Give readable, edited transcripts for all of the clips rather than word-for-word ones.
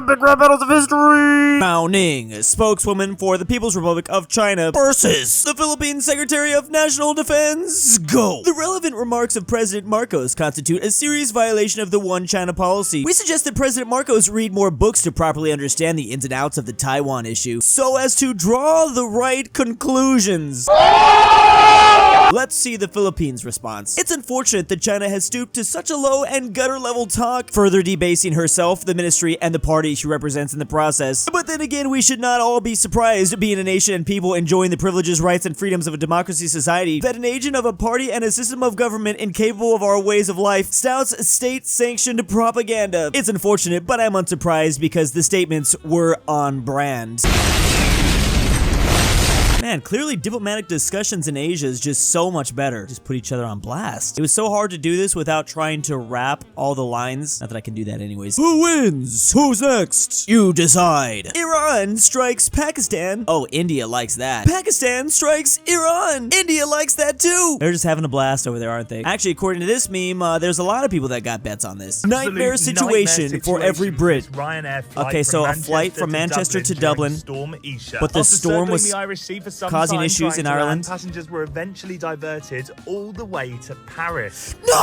big rap battles of history! Mao Ning, spokeswoman for the People's Republic of China, versus the Philippine Secretary of National Defense. Go! The relevant remarks of President Marcos constitute a serious violation of the One China policy. We suggest that President Marcos read more books to properly understand the ins and outs of the Taiwan issue, so as to draw the right conclusions. Let's see the Philippines' response. It's unfortunate that China has stooped to such a low and gutter-level talk, further debasing herself, the ministry, and the party she represents in the process. But then again, we should not all be surprised, being a nation and people enjoying the privileges, rights, and freedoms of a democracy society, that an agent of a party and a system of government incapable of our ways of life stouts state-sanctioned propaganda. It's unfortunate, but I'm unsurprised because the statements were on brand. Man, clearly diplomatic discussions in Asia is just so much better. Just put each other on blast. It was so hard to do this without trying to rap all the lines. Not that I can do that anyways. Who wins? Who's next? You decide. Iran strikes Pakistan. Oh, India likes that. Pakistan strikes Iran. India likes that too. They're just having a blast over there, aren't they? Actually, according to this meme, there's a lot of people that got bets on this. Nightmare situation for every Brit. Okay, so a flight from Manchester to Dublin, but the storm was causing issues in Ireland. Passengers were eventually diverted all the way to Paris. No!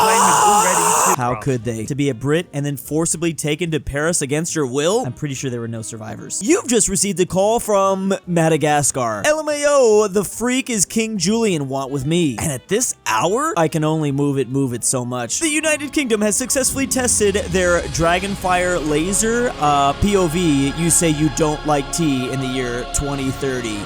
How could they? To be a Brit and then forcibly taken to Paris against your will? I'm pretty sure there were no survivors. You've just received a call from Madagascar. LMAO, the freak is King Julian want with me. And at this hour, I can only move it so much. The United Kingdom has successfully tested their Dragonfire laser. POV, you say you don't like tea in the year 2030.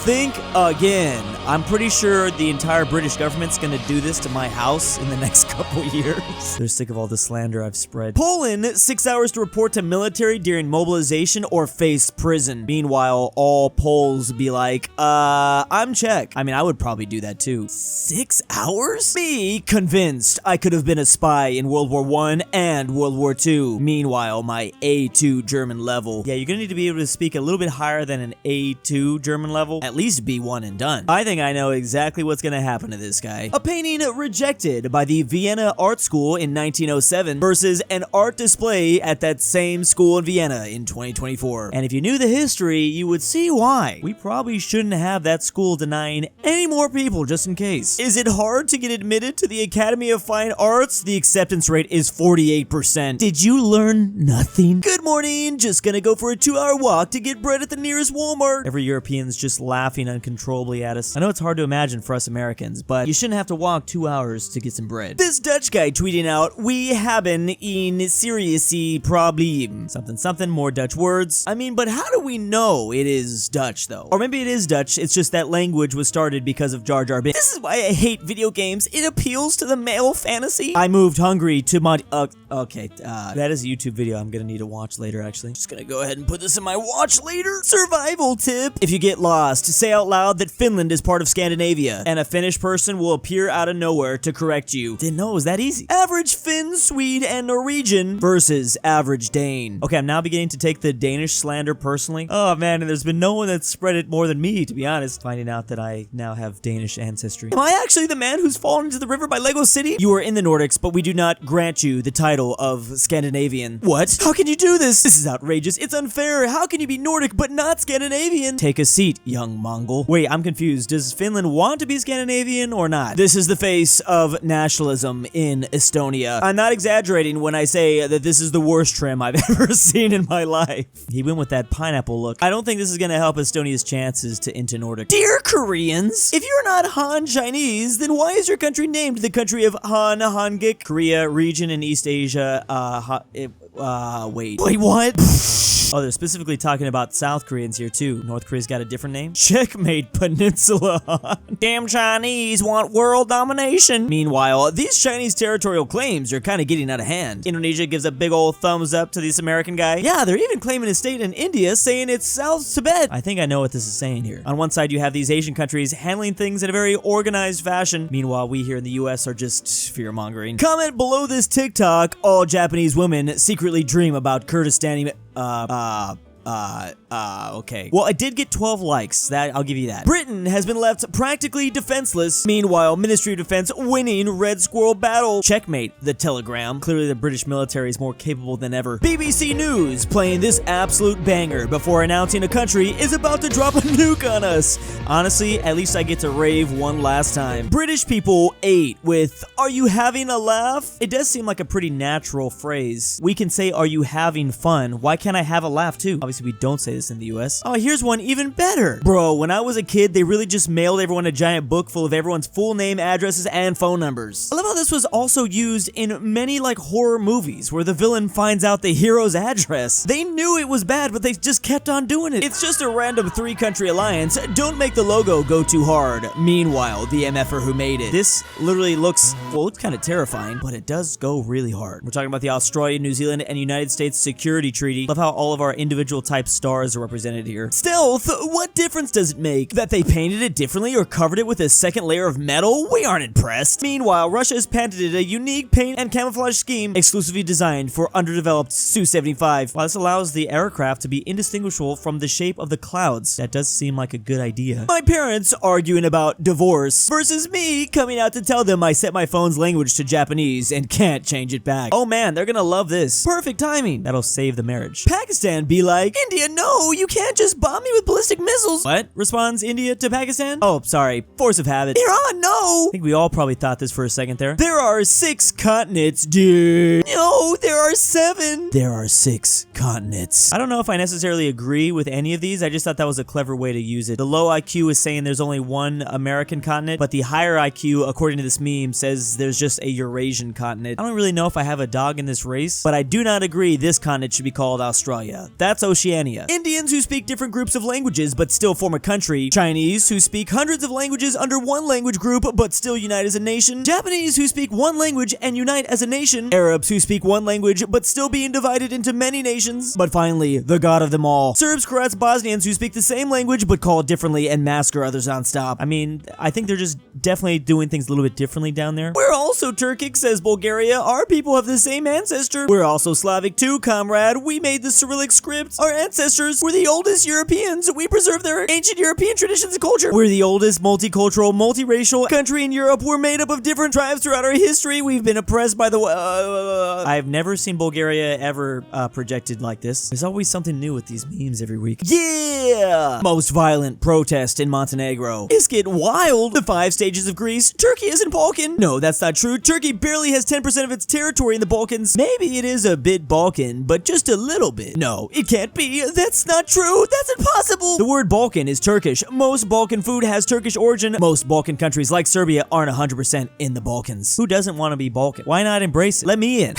Think again. I'm pretty sure the entire British government's gonna do this to my house in the next couple years. They're sick of all the slander I've spread. Poland, 6 hours to report to military during mobilization or face prison. Meanwhile, all Poles be like, I'm Czech. I mean, I would probably do that too. 6 hours? Me convinced I could have been a spy in World War I and World War II. Meanwhile, my A2 German level. Yeah, you're gonna need to be able to speak a little bit higher than an A2 German level. At least be one and done. I think I know exactly what's gonna happen to this guy. A painting rejected by the Vienna Art School in 1907 versus an art display at that same school in Vienna in 2024. And if you knew the history, you would see why. We probably shouldn't have that school denying any more people just in case. Is it hard to get admitted to the Academy of Fine Arts? The acceptance rate is 48%. Did you learn nothing? Good morning, just gonna go for a 2-hour walk to get bread at the nearest Walmart. Every European's just laughing uncontrollably at us. I know it's hard to imagine for us Americans, but you shouldn't have to walk 2 hours to get some bread. This Dutch guy tweeting out, "We haben een serieuze probleem." Something, more Dutch words. I mean, but how do we know it is Dutch though? Or maybe it is Dutch, it's just that language was started because of Jar Jar Binks. This is why I hate video games. It appeals to the male fantasy. I moved hungry to my, okay, that is a YouTube video I'm gonna need to watch later actually. Just gonna go ahead and put this in my watch later. Survival tip. If you get lost, say out loud that Finland is part of Scandinavia, and a Finnish person will appear out of nowhere to correct you. Didn't know it was that easy. Average Finn, Swede, and Norwegian versus average Dane. Okay, I'm now beginning to take the Danish slander personally. Oh man, and there's been no one that's spread it more than me, to be honest. Finding out that I now have Danish ancestry. Am I actually the man who's fallen into the river by Lego City? You are in the Nordics, but we do not grant you the title of Scandinavian. What? How can you do this? This is outrageous. It's unfair. How can you be Nordic but not Scandinavian? Take a seat, young Mongol. Wait, I'm confused. Does Finland want to be Scandinavian or not? This is the face of nationalism in Estonia. I'm not exaggerating when I say that this is the worst trim I've ever seen in my life. He went with that pineapple look. I don't think this is gonna help Estonia's chances to enter Nordic. Dear Koreans, if you're not Han Chinese, then why is your country named the country of Han Hangik? Korea, region in East Asia, wait, what? Oh, they're specifically talking about South Koreans here too. North Korea's got a different name? Checkmate Peninsula. Damn Chinese want world domination. Meanwhile, these Chinese territorial claims are kind of getting out of hand. Indonesia gives a big old thumbs up to this American guy. Yeah, they're even claiming a state in India saying it's South Tibet. I think I know what this is saying here. On one side, you have these Asian countries handling things in a very organized fashion. Meanwhile, we here in the US are just fear-mongering. Comment below this TikTok, all Japanese women secretly dream about Kurdistan Okay. Well, I did get 12 likes. That, I'll give you that. Britain has been left practically defenseless. Meanwhile, Ministry of Defense winning Red Squirrel battle. Checkmate, the Telegram. Clearly, the British military is more capable than ever. BBC News playing this absolute banger before announcing a country is about to drop a nuke on us. Honestly, at least I get to rave one last time. British people ate with, "Are you having a laugh?" It does seem like a pretty natural phrase. We can say, "Are you having fun?" Why can't I have a laugh too? Obviously, we don't say this in the US. Oh, here's one even better. Bro, when I was a kid, they really just mailed everyone a giant book full of everyone's full name, addresses, and phone numbers. I love how this was also used in many like horror movies where the villain finds out the hero's address. They knew it was bad, but they just kept on doing it. It's just a random 3-country alliance. Don't make the logo go too hard. Meanwhile, the MFer who made it. This literally looks, well, it's kind of terrifying, but it does go really hard. We're talking about the Australia, New Zealand, and United States Security Treaty. Love how all of our individual type stars are represented here. Stealth, what difference does it make? That they painted it differently or covered it with a second layer of metal? We aren't impressed. Meanwhile, Russia has patented a unique paint and camouflage scheme exclusively designed for underdeveloped Su-75. While this allows the aircraft to be indistinguishable from the shape of the clouds. That does seem like a good idea. My parents arguing about divorce versus me coming out to tell them I set my phone's language to Japanese and can't change it back. Oh man, they're gonna love this. Perfect timing. That'll save the marriage. Pakistan be like, "India, no, you can't just bomb me with ballistic missiles." What? Responds India to Pakistan? Oh, sorry. Force of habit. Iran, no! I think we all probably thought this for a second there. There are 6 continents, dude. No, there are 7. There are 6 continents. I don't know if I necessarily agree with any of these. I just thought that was a clever way to use it. The low IQ is saying there's only one American continent, but the higher IQ, according to this meme, says there's just a Eurasian continent. I don't really know if I have a dog in this race, but I do not agree this continent should be called Australia. That's Oceania. Indians who speak different groups of languages but still form a country. Chinese who speak hundreds of languages under one language group but still unite as a nation. Japanese who speak one language and unite as a nation. Arabs who speak one language but still being divided into many nations. But finally, the god of them all. Serbs, Croats, Bosnians who speak the same language but call it differently and massacre others non-stop. I mean, I think they're just definitely doing things a little bit differently down there. We're also Turkic, says Bulgaria. Our people have the same ancestor. We're also Slavic too, comrade. We made the Cyrillic script. Our ancestors were the oldest Europeans. We preserve their ancient European traditions and culture. We're the oldest multicultural, multiracial country in Europe. We're made up of different tribes throughout our history. We've been oppressed by the... I've never seen Bulgaria ever projected like this. There's always something new with these memes every week. Yeah! Most violent protest in Montenegro. It's getting wild. The 5 stages of Greece. Turkey isn't Balkan. No, that's not true. Turkey barely has 10% of its territory in the Balkans. Maybe it is a bit Balkan, but just a little bit. No, it can't be. That's not true. That's impossible. The word Balkan is Turkish. Most Balkan food has Turkish origin. Most Balkan countries like Serbia aren't 100% in the Balkans. Who doesn't want to be Balkan? Why not embrace it? Let me in.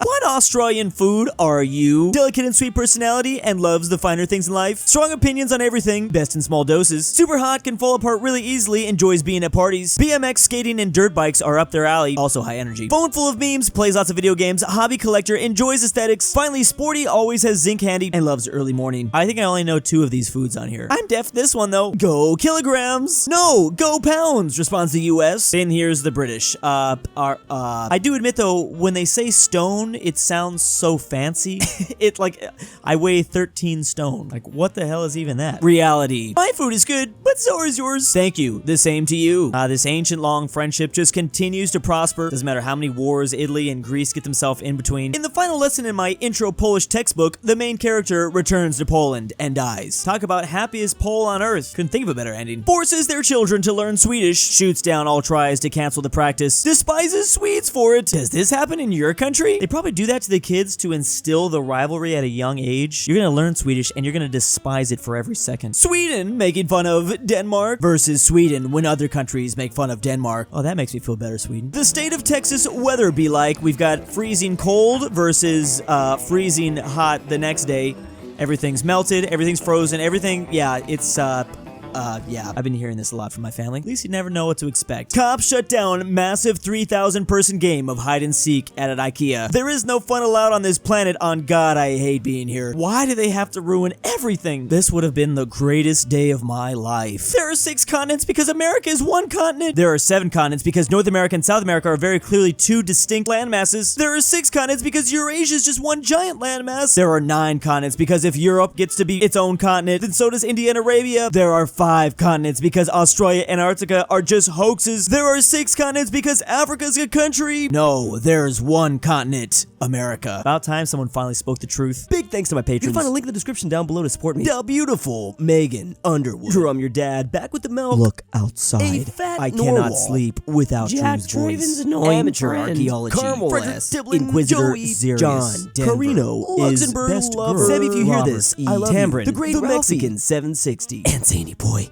What Australian food are you? Delicate and sweet personality and loves the finer things in life. Strong opinions on everything, best in small doses. Super hot, can fall apart really easily, enjoys being at parties. BMX, skating, and dirt bikes are up their alley. Also high energy. Phone full of memes, plays lots of video games, hobby collector, enjoys aesthetics. Finally, sporty, always has zinc handy, and loves early morning. I think I only know 2 of these foods on here. I'm deaf this one though. Go kilograms. No, go pounds, responds the US. Then here's the British. I do admit though, when they say stone, it sounds so fancy. It's like, I weigh 13 stone. Like, what the hell is even that? Reality. My food is good, but so is yours. Thank you. The same to you. This ancient long friendship just continues to prosper. Doesn't matter how many wars Italy and Greece get themselves in between. In the final lesson in my intro Polish textbook, the main character returns to Poland and dies. Talk about happiest Pole on earth. Couldn't think of a better ending. Forces their children to learn Swedish, shoots down all tries to cancel the practice, despises Swedes for it. Does this happen in your country? They probably do that to the kids to instill the rivalry at a young age. You're gonna learn Swedish and you're gonna despise it for every second. Sweden making fun of Denmark versus Sweden when other countries make fun of Denmark. Oh, that makes me feel better, Sweden. The state of Texas weather be like. We've got freezing cold versus freezing hot the next day. Everything's melted, everything's frozen, everything, yeah, it's Yeah, I've been hearing this a lot from my family. At least you never know what to expect. Cops shut down massive 3,000 person game of hide and seek at an IKEA. There is no fun allowed on this planet. On God, I hate being here. Why do they have to ruin everything? This would have been the greatest day of my life. There are 6 continents because America is one continent. There are 7 continents because North America and South America are very clearly 2 distinct landmasses. There are 6 continents because Eurasia is just one giant landmass. There are 9 continents because if Europe gets to be its own continent, then so does India and Arabia. There are 5 continents because Australia and Antarctica are just hoaxes. There are 6 continents because Africa's a country. No, there's one continent, America. About time someone finally spoke the truth. Big thanks to my patrons. You can find a link in the description down below to support me. The beautiful Megan Underwood. Drum your dad, back with the milk. Look outside. A fat I normal. cannot sleep without Jack Drew's voice. Traven's annoying Amateur friend. archaeology. Carmel Fredrik Saida. Tibblin. Inquisitor John Denver. KirinoIsBestGirl. Sebby, if you hear Robert this, E. I love Tambrin, you. The TheGreatRalphy. Mexican 760. And ZaneyBoi.